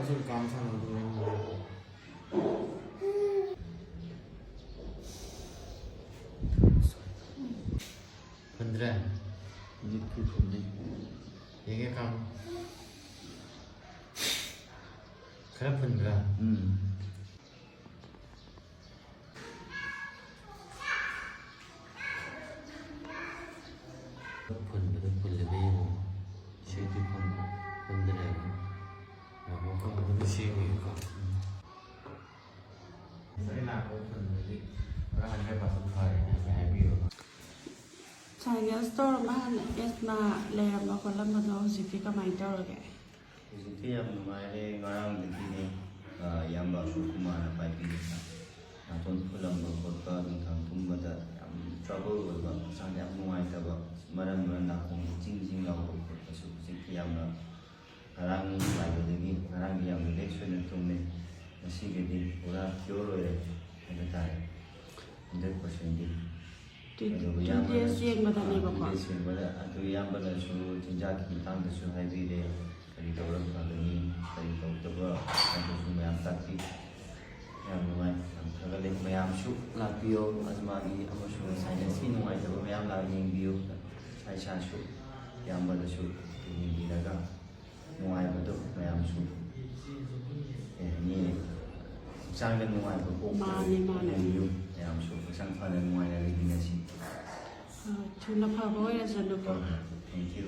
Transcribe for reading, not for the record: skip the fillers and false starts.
좀 감상하고 분들은 이제 그 건데 이게 감 그래 분들은 분들은 분들이 쉐이드 건 분들은 뭐가 너무 쉬우니까 그래나 분들이 라한 해봐 선파에 해비요 China store man esma layam no kolam no ziki ka mai tawage hꯧꯖꯤꯛꯇꯤ ꯌꯥꯝ ꯅꯨꯡꯉꯥꯏꯔꯦ ꯉꯔꯥꯡꯗꯒꯤꯅꯦ ꯏꯌꯥꯝꯕ ꯁꯨꯀꯨꯃꯥꯔꯅ ꯄꯥꯏꯕꯤꯔꯤꯕ ꯅꯥꯇꯣꯟ ꯐꯨꯜꯂꯝꯕ ꯈꯣꯠꯄ ꯅꯨꯡꯊꯪ ꯇꯨꯝꯕꯗ ꯌꯥꯝ ꯇ꯭ꯔꯕꯜ ꯑꯣꯏꯕ ꯍꯛꯆꯥꯡꯗ ꯌꯥꯝ ꯅꯨꯡꯉꯥꯏꯇꯕ ꯃꯔꯝ ꯅꯥꯀꯣꯡ ꯖꯤꯡ ꯖꯤꯡ ꯂꯥꯎꯕ ꯈꯣꯠꯄꯁꯨ ꯍꯧꯖꯤꯛꯇꯤ ꯌꯥꯝꯅ ꯉꯔꯥꯡ ꯂꯥꯏꯕꯗꯒꯤ ꯉꯔꯥꯡꯗꯤ ꯌꯥꯝ ꯔꯤꯂꯦꯛꯁ ꯑꯣꯏꯅ ꯇꯨꯝꯃꯦ ꯉꯁꯤꯒꯤꯗꯤ ꯄꯨꯔꯥ ꯀ꯭ꯌꯣꯔ ꯑꯣꯏꯔꯦ ꯍꯥꯏꯕ ꯇꯥꯔꯦ 100%ꯗꯤ ꯑꯗꯨꯒ ꯌꯦꯡꯕꯗ ꯑꯗꯨ ꯏꯌꯥꯝꯕꯅꯁꯨ ꯆꯤꯟꯖꯥꯛꯀꯤ ꯃꯇꯥꯡꯗꯁꯨ ꯍꯥꯏꯕꯤꯔꯦ ꯀꯔꯤ ꯇꯧꯔꯒ ꯐꯒꯅꯤ ꯀꯔꯤ ꯇꯧꯗꯕ ꯍꯥꯏꯕꯁꯨ ꯃꯌꯥꯝ ꯇꯥꯛꯄꯤ ꯌꯥꯝ ꯅꯨꯡꯉꯥꯏ ꯌꯥꯝ ꯊꯥꯒꯠꯂꯦ ꯃꯌꯥꯝꯁꯨ ꯂꯥꯛꯄꯤꯌꯣ ꯑꯖꯃꯥꯒꯤ ꯑꯃꯁꯨꯡ ꯁꯥꯏꯟꯁꯀꯤ ꯅꯨꯡꯉꯥꯏꯇꯕ ꯃꯌꯥꯝ ꯂꯥꯛ ꯌꯦꯡꯕꯤꯌꯨ ꯏꯁꯥꯁꯨ ꯏꯌꯥꯝꯕꯗꯁꯨ ꯌꯦꯡꯕꯤꯔꯒ ꯅꯨꯡꯉꯥꯏꯕꯗꯣ ꯃꯌꯥꯝꯁꯨ ꯍꯛꯆꯥꯡꯗ ꯅꯨꯡꯉꯥꯏꯕ ꯄꯣꯛꯄꯤꯌꯨ ꯃꯌꯥꯝꯁꯨ ꯍꯛꯆꯥꯡ ꯐꯅ ꯅꯨꯡꯉꯥꯏꯅ ꯂꯩꯃꯤꯟꯅꯁꯤ thuna phaba oira janu ko Thank you.